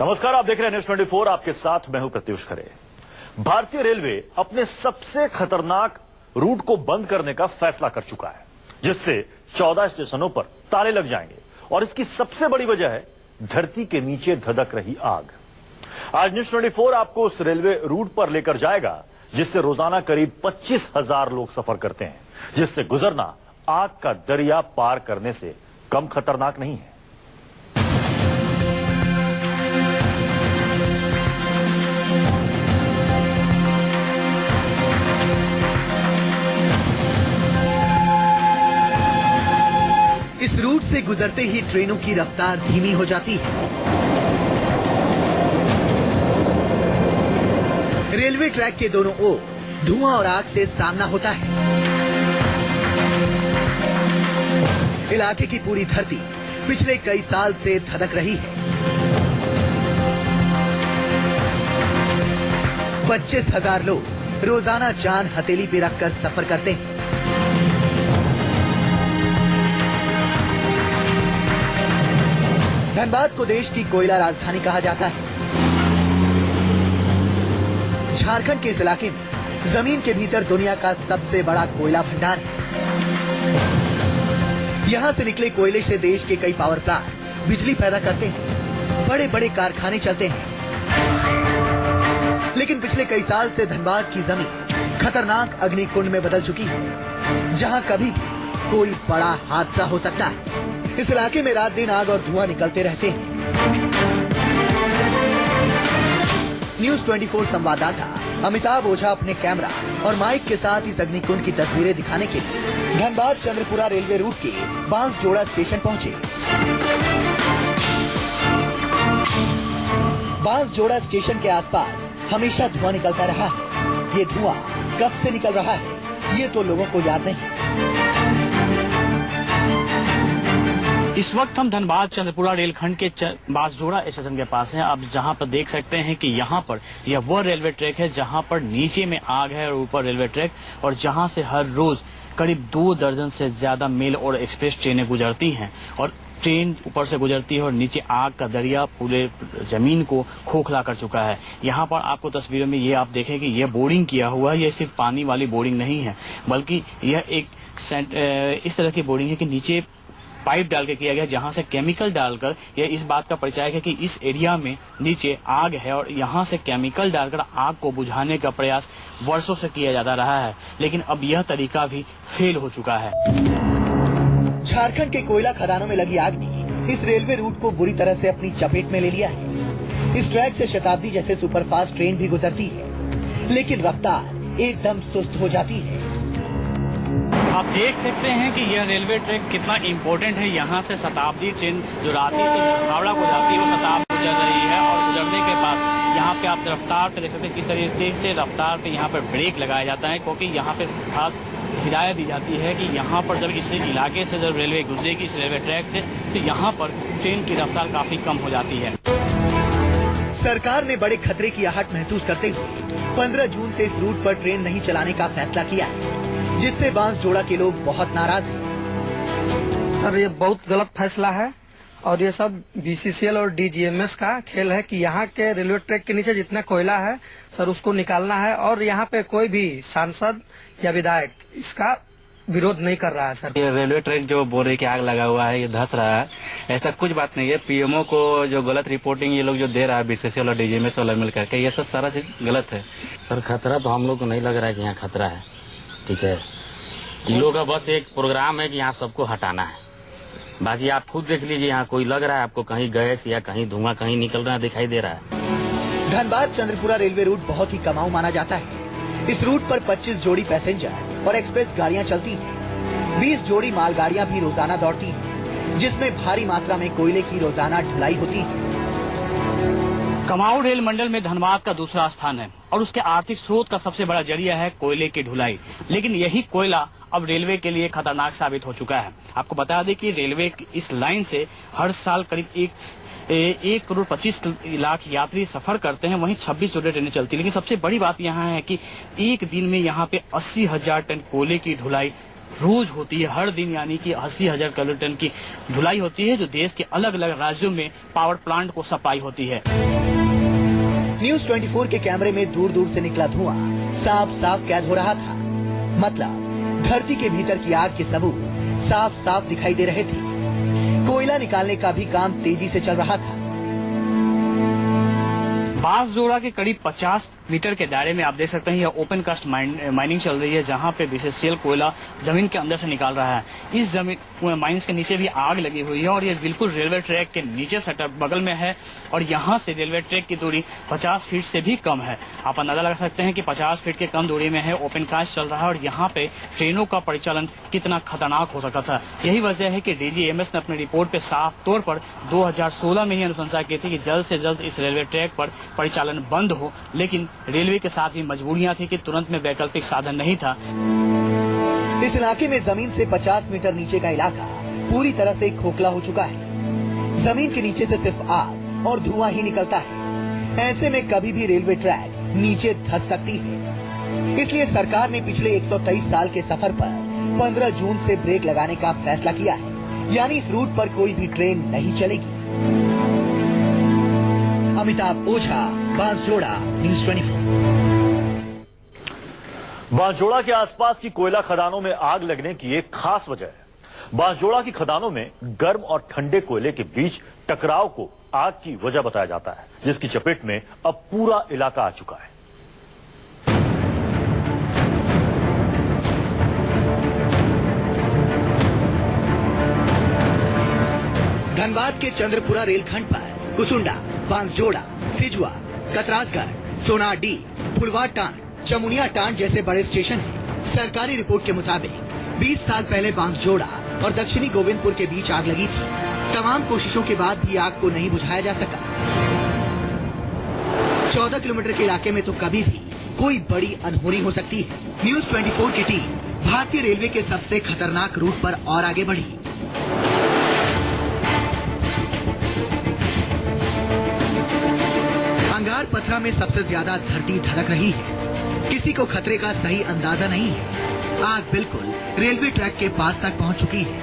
नमस्कार, आप देख रहे हैं न्यूज 24। आपके साथ मैं हूं प्रत्युष खरे। भारतीय रेलवे अपने सबसे खतरनाक रूट को बंद करने का फैसला कर चुका है, जिससे 14 स्टेशनों पर ताले लग जाएंगे और इसकी सबसे बड़ी वजह है धरती के नीचे धधक रही आग। आज न्यूज 24 आपको उस रेलवे रूट पर लेकर जाएगा जिससे रोजाना करीब 25,000 लोग सफर करते हैं, जिससे गुजरना आग का दरिया पार करने से कम खतरनाक नहीं है। इस रूट से गुजरते ही ट्रेनों की रफ्तार धीमी हो जाती है। रेलवे ट्रैक के दोनों ओर धुआं और आग से सामना होता है। इलाके की पूरी धरती पिछले कई साल से धधक रही है। 25,000 लोग रोजाना जान हथेली पे रखकर सफर करते हैं। धनबाद को देश की कोयला राजधानी कहा जाता है। झारखंड के इस इलाके में जमीन के भीतर दुनिया का सबसे बड़ा कोयला भंडार है। यहाँ से निकले कोयले से देश के कई पावर प्लांट बिजली पैदा करते हैं, बड़े बड़े कारखाने चलते हैं। लेकिन पिछले कई साल से धनबाद की जमीन खतरनाक अग्निकुंड में बदल चुकी है, जहाँ कभी भी कोई बड़ा हादसा हो सकता है। इस इलाके में रात दिन आग और धुआं निकलते रहते हैं। न्यूज 24 संवाददाता अमिताभ ओझा अपने कैमरा और माइक के साथ इस अग्निकुंड की तस्वीरें दिखाने के लिए धनबाद चंद्रपुरा रेलवे रूट के बांसजोड़ा स्टेशन पहुंचे। बांसजोड़ा स्टेशन के आसपास हमेशा धुआं निकलता रहा है। ये धुआं कब से निकल रहा है, ये तो लोगों को याद नहीं। इस वक्त हम धनबाद चंद्रपुरा रेलखंड के बांसजोड़ा स्टेशन के पास हैं। अब जहां पर देख सकते हैं कि यहां पर यह वह रेलवे ट्रैक है जहां पर नीचे में आग है और ऊपर रेलवे ट्रैक, और जहां से हर रोज करीब 2 दर्जन से ज्यादा मेल और एक्सप्रेस ट्रेनें गुजरती हैं। और ट्रेन ऊपर से गुजरती है और नीचे आग का दरिया पूरे जमीन को खोखला कर चुका है। यहाँ पर आपको तस्वीरों में ये आप देखें कि यह बोरिंग किया हुआ है। यह सिर्फ पानी वाली बोरिंग नहीं है, बल्कि यह एक इस तरह की बोरिंग है कि नीचे पाइप डाल के किया गया, जहां से केमिकल डालकर यह इस बात का परिचय है कि इस एरिया में नीचे आग है और यहां से केमिकल डालकर आग को बुझाने का प्रयास वर्षों से किया जाता रहा है, लेकिन अब यह तरीका भी फेल हो चुका है। झारखंड के कोयला खदानों में लगी आग ने इस रेलवे रूट को बुरी तरह से अपनी चपेट में ले लिया है। इस ट्रैक से शताब्दी जैसे सुपरफास्ट ट्रेन भी गुजरती है, लेकिन रफ्तार एकदम सुस्त हो जाती है। आप देख सकते हैं कि यह रेलवे ट्रैक कितना इम्पोर्टेंट है। यहाँ से शताब्दी ट्रेन जो रांची से हावड़ा को जाती है वो शताब्दी गुजर रही है, और गुजरने के बाद यहाँ पे आप रफ्तार पे देख सकते हैं किस तरीके से रफ्तार पे यहाँ पर ब्रेक लगाया जाता है, क्योंकि यहाँ पे खास हिदायत दी जाती है कि यहाँ पर जब इस इलाके से जब रेलवे गुजरेगी इस रेलवे ट्रैक से, तो यहाँ पर ट्रेन की रफ्तार काफी कम हो जाती है। सरकार ने बड़े खतरे की आहट महसूस करते हुए 15 जून से इस रूट पर ट्रेन नहीं चलाने का फैसला किया है, जिससे बांसजोड़ा के लोग बहुत नाराज हैं। सर, ये बहुत गलत फैसला है और ये सब बीसीसीएल और डीजीएमएस का खेल है कि यहाँ के रेलवे ट्रैक के नीचे जितना कोयला है सर उसको निकालना है, और यहाँ पे कोई भी सांसद या विधायक इसका विरोध नहीं कर रहा है। सर, ये रेलवे ट्रैक जो बोरे के आग लगा हुआ है, ये धस रहा है, ऐसा कुछ बात नहीं है। पीएमओ को जो गलत रिपोर्टिंग ये लोग जो दे रहा है बीसीसीएल और डीजीएमएस वाला मिलकर के, ये सब सारा चीज गलत है। सर, खतरा तो हम लोग को नहीं लग रहा है कि यहाँ खतरा है, ठीक है। इन लोगों का बस एक प्रोग्राम है कि यहाँ सबको हटाना है। बाकी आप खुद देख लीजिए, यहाँ कोई लग रहा है आपको कहीं गैस या कहीं धुआं कहीं निकल रहा दिखाई दे रहा है। धनबाद चंद्रपुरा रेलवे रूट बहुत ही कमाऊ माना जाता है। इस रूट पर 25 जोड़ी पैसेंजर और एक्सप्रेस गाड़ियाँ चलती हैं। 20 जोड़ी मालगाड़ियाँ भी रोजाना दौड़ती हैं, जिसमें भारी मात्रा में कोयले की रोजाना ढुलाई होती है। कमाऊ रेल मंडल में धनबाद का दूसरा स्थान है और उसके आर्थिक स्रोत का सबसे बड़ा जरिया है कोयले की ढुलाई। लेकिन यही कोयला अब रेलवे के लिए खतरनाक साबित हो चुका है। आपको बता दें कि रेलवे इस लाइन से हर साल करीब 1 करोड़ 25 लाख यात्री सफर करते हैं, वहीं 26 जोड़े ट्रेनें चलती हैं। लेकिन सबसे बड़ी बात यहाँ है कि एक दिन में यहाँ पे 80,000 टन कोयले की ढुलाई रोज होती है, हर दिन, यानी कि 80,000 किलो टन की ढुलाई होती है, जो देश के अलग अलग राज्यों में पावर प्लांट को सप्लाई होती है। न्यूज 24 के कैमरे में दूर दूर से निकला धुआं साफ साफ कैद हो रहा था। मतलब धरती के भीतर की आग के सबूत साफ साफ दिखाई दे रहे थे। कोयला निकालने का भी काम तेजी से चल रहा था। बांसजोड़ा के करीब 50 मीटर के दायरे में आप देख सकते हैं यह ओपन कास्ट माइनिंग चल रही है, जहां पे बीसीसीएल कोयला जमीन के अंदर से निकाल रहा है। इस जमीन माइंस के नीचे भी आग लगी हुई है और ये बिल्कुल रेलवे ट्रैक के नीचे सटर बगल में है और यहाँ से रेलवे ट्रैक की दूरी 50 फीट से भी कम है। आप अंदाजा लगा सकते हैं कि 50 फीट के कम दूरी में है, ओपन कास्ट चल रहा है और यहाँ पे ट्रेनों का परिचालन कितना खतरनाक हो सकता था। यही वजह है कि डीजीएमएस ने अपने रिपोर्ट पे साफ तौर पर 2016 में ही अनुशंसा की थी कि जल्द से जल्द इस रेलवे ट्रैक पर परिचालन बंद हो, लेकिन रेलवे के साथ ही मजबूरियां थी कि तुरंत में वैकल्पिक साधन नहीं था। इस इलाके में जमीन से 50 मीटर नीचे का इलाका पूरी तरह से खोखला हो चुका है। जमीन के नीचे से सिर्फ आग और धुआं ही निकलता है। ऐसे में कभी भी रेलवे ट्रैक नीचे धंस सकती है। इसलिए सरकार ने पिछले 123 साल के सफर पर 15 जून से ब्रेक लगाने का फैसला किया है, यानी इस रूट पर कोई भी ट्रेन नहीं चलेगी। अमिताभ ओझा, बांसजोड़ा, न्यूज 24। बांसजोड़ा के आसपास की कोयला खदानों में आग लगने की एक खास वजह है। बांसजोड़ा की खदानों में गर्म और ठंडे कोयले के बीच टकराव को आग की वजह बताया जाता है, जिसकी चपेट में अब पूरा इलाका आ चुका है। धनबाद के चंद्रपुरा रेलखंड पर कुसुंडा, बांसजोड़ा, सिजुआ, कतरासगढ़, सोनाडी, फुलवाटांड, चमुनिया टांड जैसे बड़े स्टेशन हैं। सरकारी रिपोर्ट के मुताबिक 20 साल पहले बांसजोड़ा और दक्षिणी गोविंदपुर के बीच आग लगी थी। तमाम कोशिशों के बाद भी आग को नहीं बुझाया जा सका। 14 किलोमीटर के इलाके में तो कभी भी कोई बड़ी अनहोनी हो सकती है। न्यूज 24 की टीम भारतीय रेलवे के सबसे खतरनाक रूट पर और आगे बढ़ी। अंगार पथरा में सबसे ज्यादा धरती धड़क रही है। किसी को खतरे का सही अंदाजा नहीं है। आग बिल्कुल रेलवे ट्रैक के पास तक पहुंच चुकी है।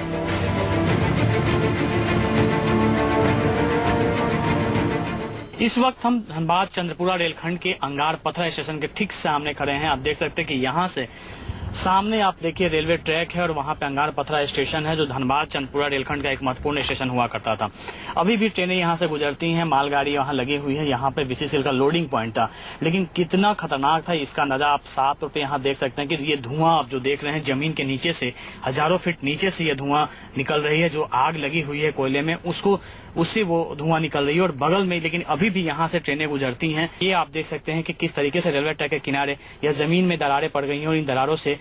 इस वक्त हम धनबाद चंद्रपुरा रेलखंड के अंगार पथरा स्टेशन के ठीक सामने खड़े हैं। आप देख सकते हैं कि यहाँ से सामने आप देखिए रेलवे ट्रैक है और वहां पे अंगार पथरा स्टेशन है, जो धनबाद चंद्रपुरा रेलखंड का एक महत्वपूर्ण स्टेशन हुआ करता था। अभी भी ट्रेनें यहां से गुजरती हैं, मालगाड़ी वहां लगी हुई है। यहाँ पे बीसीसीएल का लोडिंग पॉइंट था, लेकिन कितना खतरनाक था इसका अंदाजा आप साफ तौर पे यहाँ देख सकते हैं कि ये धुआं आप जो देख रहे हैं जमीन के नीचे से, हजारों फीट नीचे से ये धुआं निकल रही है। जो आग लगी हुई है कोयले में उससे वो धुआं निकल रही है और बगल में, लेकिन अभी भी यहाँ से ट्रेनें गुजरती हैं। ये आप देख सकते हैं कि किस तरीके से रेलवे ट्रैक के किनारे या जमीन में दरारें पड़ गई हैं और इन दरारों से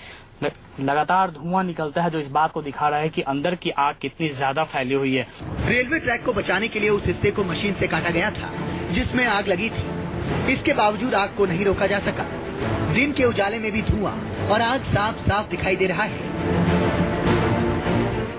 लगातार धुआं निकलता है, जो इस बात को दिखा रहा है कि अंदर की आग कितनी ज्यादा फैली हुई है। रेलवे ट्रैक को बचाने के लिए उस हिस्से को मशीन से काटा गया था जिसमें आग लगी थी। इसके बावजूद आग को नहीं रोका जा सका। दिन के उजाले में भी धुआं और आग साफ साफ दिखाई दे रहा है।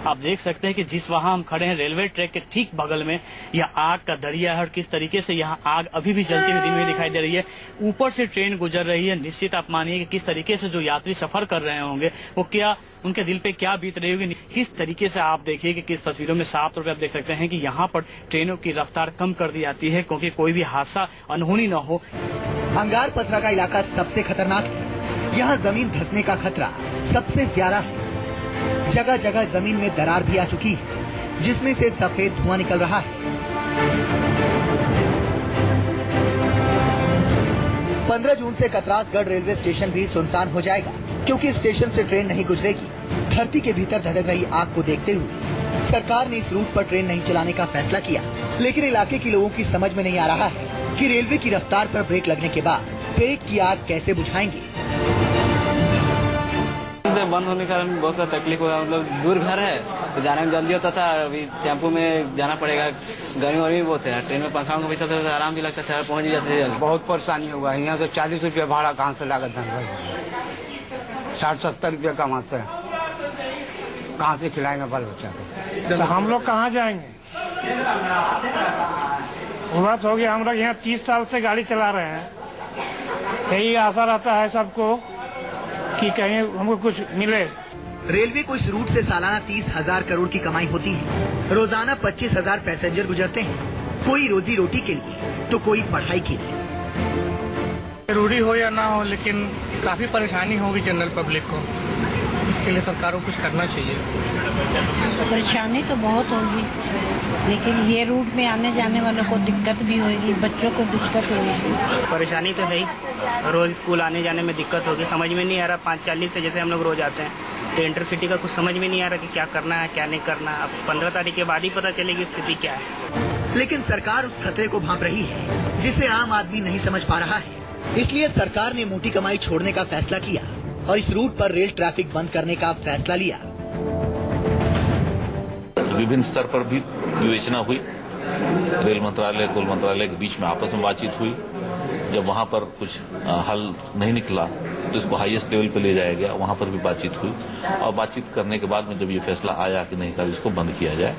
आप देख सकते हैं कि जिस वहां हम खड़े हैं रेलवे ट्रैक के ठीक बगल में यह आग का दरिया है और किस तरीके से यहाँ आग अभी भी जलती हुई दिन में दिखाई दे रही है। ऊपर से ट्रेन गुजर रही है। निश्चित आप मानिए कि किस तरीके से जो यात्री सफर कर रहे होंगे वो क्या उनके दिल पे क्या बीत रही होगी। किस तरीके से आप देखिए कि किस तस्वीरों में साफ तौर पर आप देख सकते हैं कि यहाँ पर ट्रेनों की रफ्तार कम कर दी जाती है क्योंकि कोई भी हादसा अनहोनी न हो। अंगार पथरा का इलाका सबसे खतरनाक है। यहाँ जमीन धंसने का खतरा सबसे ज्यादा है। जगह जगह जमीन में दरार भी आ चुकी है, जिसमें से सफेद धुआं निकल रहा है। 15 जून से कतरासगढ़ रेलवे स्टेशन भी सुनसान हो जाएगा, क्योंकि स्टेशन से ट्रेन नहीं गुजरेगी। धरती के भीतर धधक रही आग को देखते हुए सरकार ने इस रूट पर ट्रेन नहीं चलाने का फैसला किया, लेकिन इलाके के लोगों की समझ में नहीं आ रहा है कि रेलवे की रफ्तार पर ब्रेक लगने के बाद पेट की आग कैसे बुझाएंगे। बंद होने के कारण बहुत सारा तकलीफ हुआ। मतलब दूर घर है तो जाने में जल्दी होता था, अभी टेम्पो में जाना पड़ेगा। गर्मी वर्मी बहुत है, ट्रेन में पंखा का पैसा तो आराम भी लगता था, पहुंच भी जाते थे। बहुत परेशानी होगा। यहाँ से 40 रुपया भाड़ा कहाँ से लागत है, 60-70 रुपया कमाते हैं, कहाँ से खिलाएंगे बाल बच्चा को। तो हम लोग कहाँ जाएंगे? बात हो गया, हम लोग यहाँ 30 साल से गाड़ी चला रहे हैं। यही आशा रहता है सबको कि कहीं हमको कुछ मिले। रेलवे को इस रूट से सालाना 30,000 करोड़ की कमाई होती है। रोजाना 25,000 पैसेंजर गुजरते हैं, कोई रोजी रोटी के लिए तो कोई पढ़ाई के लिए। जरूरी हो या ना हो, लेकिन काफी परेशानी होगी जनरल पब्लिक को। इसके लिए सरकार को कुछ करना चाहिए। परेशानी तो बहुत होगी, लेकिन ये रूट में आने जाने वालों को दिक्कत भी होगी, बच्चों को दिक्कत होगी। परेशानी तो है ही, रोज स्कूल आने जाने में दिक्कत होगी। समझ में नहीं आ रहा 5:40 से जैसे हम लोग रोज आते हैं तो इंटरसिटी का कुछ समझ में नहीं आ रहा कि क्या करना है क्या नहीं करना। अब 15 तारीख के बाद ही पता चलेगी स्थिति क्या है। लेकिन सरकार उस खतरे को भांप रही है जिसे आम आदमी नहीं समझ पा रहा है। इसलिए सरकार ने मोटी कमाई छोड़ने का फैसला किया और इस रूट पर रेल ट्रैफिक बंद करने का फैसला लिया। विभिन्न स्तर पर भी विवेचना हुई। रेल मंत्रालय कुल मंत्रालय के बीच में आपस में बातचीत हुई। जब वहां पर कुछ हल नहीं निकला तो इसको हाईएस्ट लेवल पे ले जाया गया, वहां पर भी बातचीत हुई और बातचीत करने के बाद में जब ये फैसला आया कि नहीं सर इसको बंद किया जाए,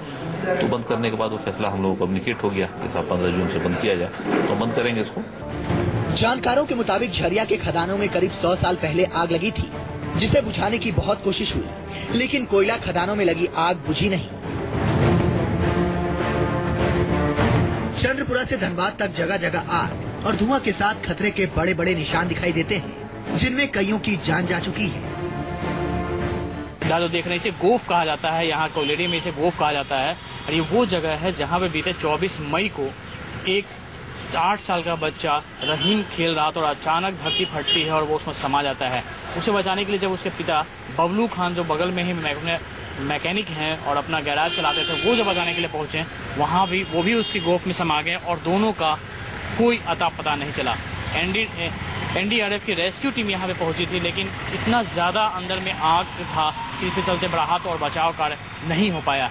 तो बंद करने के बाद वो फैसला हम लोगों को कम्युनिकेट हो गया कि 15 जून से बंद किया जाए, तो बंद करेंगे इसको। जानकारों के मुताबिक झरिया के खदानों में करीब 100 साल पहले आग लगी थी, जिसे बुझाने की बहुत कोशिश हुई, लेकिन कोयला खदानों में लगी आग बुझी नहीं। चंद्रपुरा से धनबाद तक जगह जगह आग और धुआं के साथ खतरे के बड़े बड़े निशान दिखाई देते हैं, जिनमें कईयों की जान जा चुकी है। जो देख रहे हैं इसे गोफ कहा जाता है, यहाँ कोयलेरी में इसे गोफ कहा जाता है। और ये वो जगह है जहाँ पे बीते 24 मई को एक 8 साल का बच्चा रहीम खेल रहा था और अचानक धरती फटती है और वो उसमें समा जाता है। उसे बचाने के लिए जब उसके पिता बबलू खान जो बगल में ही मैकेनिक हैं और अपना गैराज चलाते थे, वो जब बचाने के लिए पहुंचे, वहां भी वो भी उसकी गोफ में समा गए और दोनों का कोई अता पता नहीं चला। एनडीआरएफ की रेस्क्यू टीम यहाँ पे पहुंची थी, लेकिन इतना ज्यादा अंदर में आग था कि इससे चलते राहत और बचाव कार्य नहीं हो पाया।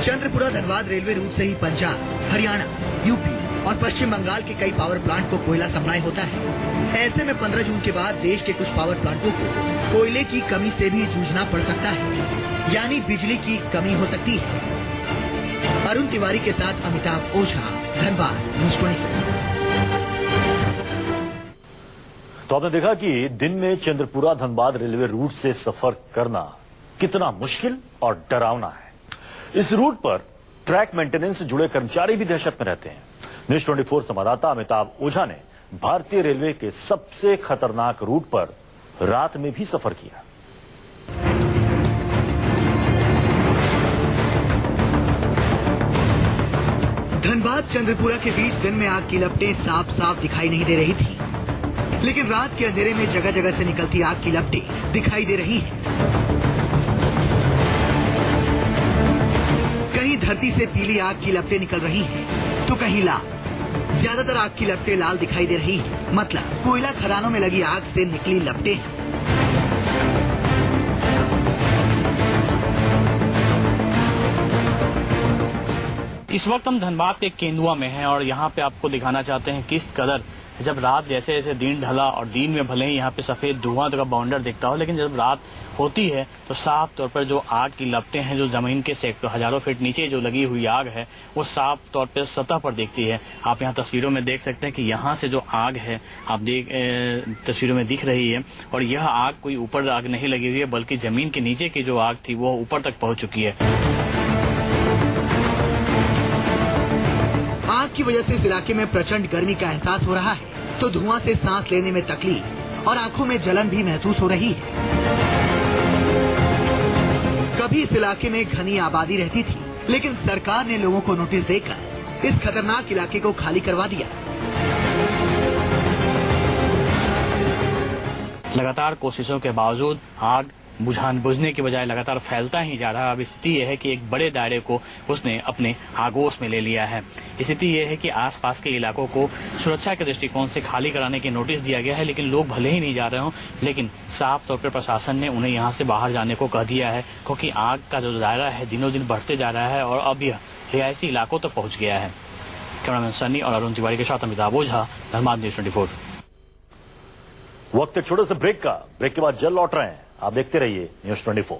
चंद्रपुरा धनबाद रेलवे रूट से ही पंजाब, हरियाणा, यूपी और पश्चिम बंगाल के कई पावर प्लांट को कोयला सप्लाई होता है। ऐसे में 15 जून के बाद देश के कुछ पावर प्लांटों को कोयले की कमी से भी जूझना पड़ सकता है, यानी बिजली की कमी हो सकती है। अरुण तिवारी के साथ अमिताभ ओझा, धनबाद, न्यूज़ 24। तो आपने देखा कि दिन में चंद्रपुरा धनबाद रेलवे रूट से सफर करना कितना मुश्किल और डरावना है। इस रूट पर ट्रैक मेंटेनेंस से जुड़े कर्मचारी भी दहशत में रहते हैं। न्यूज़ 24 संवाददाता अमिताभ ओझा ने भारतीय रेलवे के सबसे खतरनाक रूट पर रात में भी सफर किया। धनबाद चंद्रपुरा के बीच दिन में आग की लपटें साफ साफ दिखाई नहीं दे रही थी, लेकिन रात के अंधेरे में जगह जगह से निकलती आग की लपटें दिखाई दे रही हैं। कहीं धरती से पीली आग की लपटें निकल रही हैं, तो कहीं लाल। ज्यादातर आग की लपटें लाल दिखाई दे रही हैं, मतलब कोयला खदानों में लगी आग से निकली लपटें हैं। इस वक्त हम धनबाद के केंदुआ में हैं और यहाँ पे आपको दिखाना चाहते हैं किस कदर जब रात जैसे जैसे दिन ढला और दिन में भले ही यहाँ पे सफेद धुआं का बाउंडर दिखता हो, लेकिन जब रात होती है तो साफ तौर पर जो आग की लपटें हैं जो जमीन के हजारों फीट नीचे जो लगी हुई आग है वो साफ तौर पर सतह पर दिखती है। आप यहाँ तस्वीरों में देख सकते हैं कि यहाँ से जो आग है आप तस्वीरों में दिख रही है, और यह आग कोई ऊपर आग नहीं लगी हुई है बल्कि जमीन के नीचे की जो आग थी वो ऊपर तक पहुंच चुकी है। आग की वजह से इस इलाके में प्रचंड गर्मी का एहसास हो रहा है, तो धुआं से सांस लेने में तकलीफ और आंखों में जलन भी महसूस हो रही है। कभी इस इलाके में घनी आबादी रहती थी, लेकिन सरकार ने लोगों को नोटिस देकर इस खतरनाक इलाके को खाली करवा दिया। लगातार कोशिशों के बावजूद आग बुझने के बजाय लगातार फैलता ही जा रहा है। अब स्थिति यह है कि एक बड़े दायरे को उसने अपने आगोश में ले लिया है। स्थिति यह है कि आसपास के इलाकों को सुरक्षा के दृष्टिकोण से खाली कराने के नोटिस दिया गया है, लेकिन लोग भले ही नहीं जा रहे हों, लेकिन साफ तौर पर प्रशासन ने उन्हें यहाँ से बाहर जाने को कह दिया है, क्योंकि आग का जो दायरा है दिनों दिन बढ़ते जा रहा है और अब यह रिहायशी इलाकों तक पहुँच गया है। कैमरामैन सन्नी और अरुण तिवारी के साथ अमिताभ ओझा, धनबाद न्यूज़ 24। वक्त एक छोटे से ब्रेक का, ब्रेक के बाद जल्द लौट रहे हैं। आप देखते रहिए न्यूज़ 24।